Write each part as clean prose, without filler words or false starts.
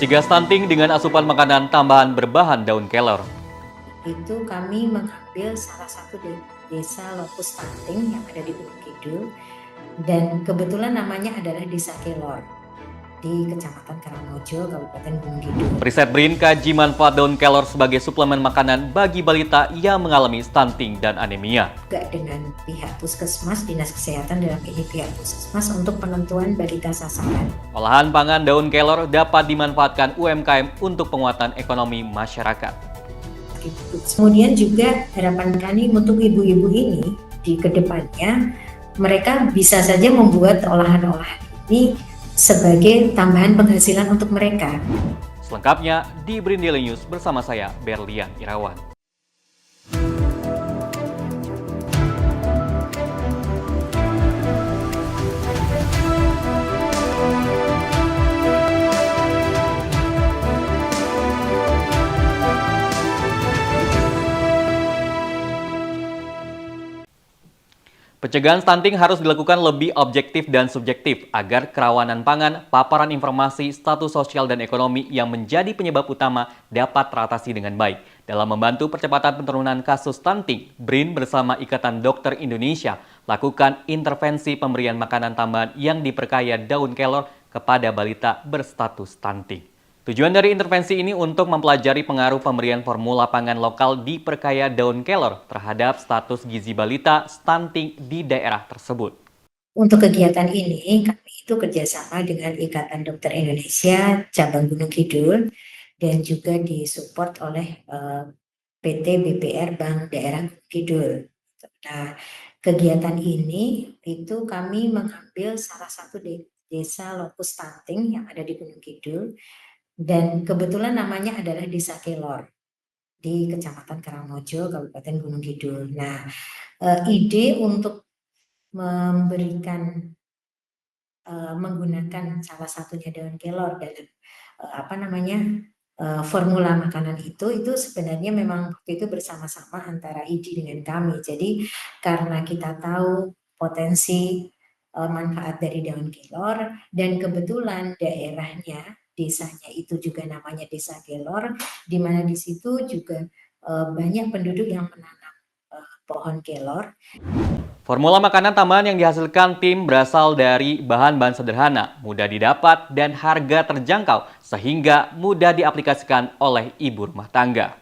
Cegah stunting dengan asupan makanan tambahan berbahan daun kelor. Itu kami mengambil salah satu desa Lotus Stunting yang ada di Gunung Kidul, dan kebetulan namanya adalah Desa Kelor di Kecamatan Karangmojo, Kabupaten Gunung Kidul. Riset BRIN kaji manfaat daun kelor sebagai suplemen makanan bagi balita yang mengalami stunting dan anemia. Juga dengan pihak puskesmas, dinas kesehatan dalam ini pihak puskesmas untuk penentuan balita sasaran. Olahan pangan daun kelor dapat dimanfaatkan UMKM untuk penguatan ekonomi masyarakat. Kemudian juga harapan kami untuk ibu-ibu ini di kedepannya mereka bisa saja membuat olahan-olahan ini sebagai tambahan penghasilan untuk mereka. Selengkapnya di BRIN Daily News bersama saya Berlian Irawan. Pencegahan stunting harus dilakukan lebih objektif dan subjektif agar kerawanan pangan, paparan informasi, status sosial dan ekonomi yang menjadi penyebab utama dapat teratasi dengan baik. Dalam membantu percepatan penurunan kasus stunting, BRIN bersama Ikatan Dokter Indonesia lakukan intervensi pemberian makanan tambahan yang diperkaya daun kelor kepada balita berstatus stunting. Tujuan dari intervensi ini untuk mempelajari pengaruh pemberian formula pangan lokal diperkaya daun kelor terhadap status gizi balita stunting di daerah tersebut. Untuk kegiatan ini, kami itu kerjasama dengan Ikatan Dokter Indonesia Cabang Gunung Kidul dan juga disupport oleh PT BPR Bank Daerah Gunung Kidul. Nah, kegiatan ini itu kami mengambil salah satu desa Lotus Stunting yang ada di Gunung Kidul, dan kebetulan namanya adalah Desa Kelor di Kecamatan Karangmojo, Kabupaten Gunung Kidul. Nah, ide untuk memberikan menggunakan salah satunya daun kelor dalam formula makanan itu sebenarnya memang waktu itu bersama-sama antara ID dengan kami. Jadi karena kita tahu potensi manfaat dari daun kelor dan kebetulan daerahnya desanya itu juga namanya Desa Kelor, di mana di situ juga banyak penduduk yang menanam pohon kelor. Formula makanan tambahan yang dihasilkan tim berasal dari bahan-bahan sederhana, mudah didapat, dan harga terjangkau sehingga mudah diaplikasikan oleh ibu rumah tangga.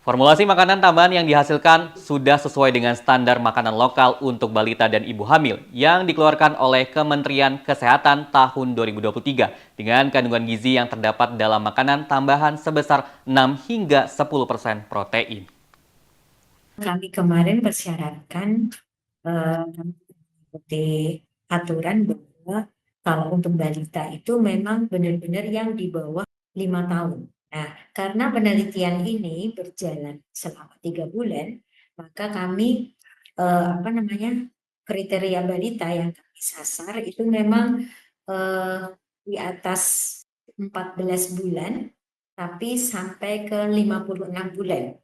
Formulasi makanan tambahan yang dihasilkan sudah sesuai dengan standar makanan lokal untuk balita dan ibu hamil yang dikeluarkan oleh Kementerian Kesehatan tahun 2023 dengan kandungan gizi yang terdapat dalam makanan tambahan sebesar 6 hingga 10% protein. Kami kemarin persyaratkan mengikuti aturan bahwa kalau untuk balita itu memang benar-benar yang di bawah 5 tahun. Nah, karena penelitian ini berjalan selama 3 bulan, maka kami kriteria balita yang kami sasar itu memang di atas 14 bulan, tapi sampai ke 56 bulan.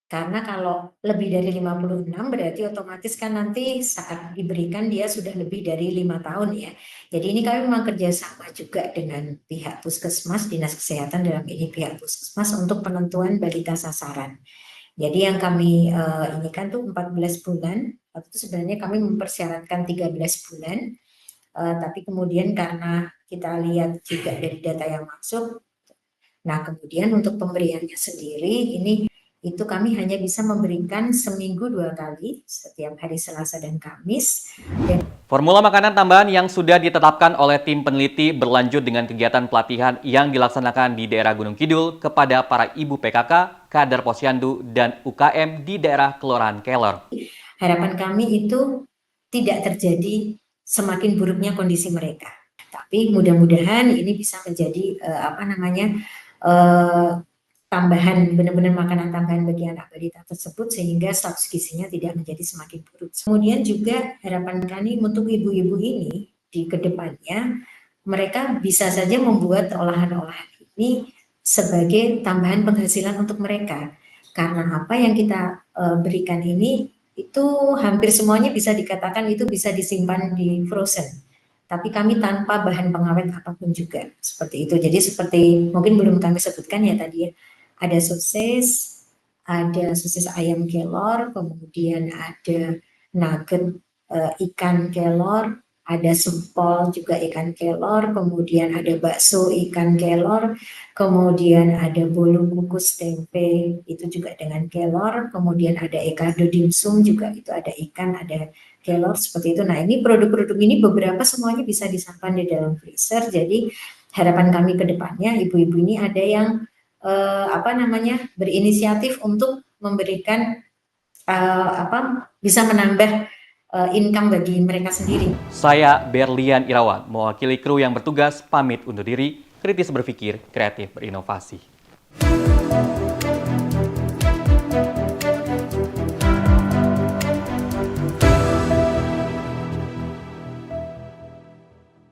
Karena kalau lebih dari 56 berarti otomatis kan nanti saat diberikan dia sudah lebih dari 5 tahun ya. Jadi ini kami memang kerjasama juga dengan pihak puskesmas, dinas kesehatan dalam ini pihak puskesmas untuk penentuan balita sasaran. Jadi yang kami ini kan tuh 14 bulan, waktu itu sebenarnya kami mempersyaratkan 13 bulan, tapi kemudian karena kita lihat juga dari data yang masuk, nah kemudian untuk pemberiannya sendiri ini itu kami hanya bisa memberikan seminggu 2 kali, setiap hari Selasa dan Kamis. Formula makanan tambahan yang sudah ditetapkan oleh tim peneliti berlanjut dengan kegiatan pelatihan yang dilaksanakan di daerah Gunung Kidul kepada para ibu PKK, kader posyandu, dan UKM di daerah Kelurahan Kelor. Harapan kami itu tidak terjadi semakin buruknya kondisi mereka. Tapi mudah-mudahan ini bisa menjadi tambahan, benar-benar makanan tambahan bagi anak balita tersebut sehingga status gizinya tidak menjadi semakin buruk. Kemudian juga harapan kami untuk ibu-ibu ini di kedepannya mereka bisa saja membuat olahan-olahan ini sebagai tambahan penghasilan untuk mereka. Karena apa yang kita berikan ini itu hampir semuanya bisa dikatakan itu bisa disimpan di frozen. tapi kami tanpa bahan pengawet apapun juga, seperti itu. Jadi seperti mungkin belum kami sebutkan ya tadi ya, ada sosis ayam kelor, kemudian ada nugget ikan kelor, ada sempol juga ikan kelor, kemudian ada bakso ikan kelor, kemudian ada bolu kukus tempe itu juga dengan kelor, kemudian ada ekado dimsum juga itu ada ikan, ada kelor seperti itu. Nah, ini produk-produk ini beberapa semuanya bisa disimpan di dalam freezer. Jadi harapan kami ke depannya ibu-ibu ini ada yang berinisiatif untuk memberikan bisa menambah income bagi mereka sendiri. Saya Berlian Irawan, mewakili kru yang bertugas pamit undur diri, kritis berpikir, kreatif berinovasi.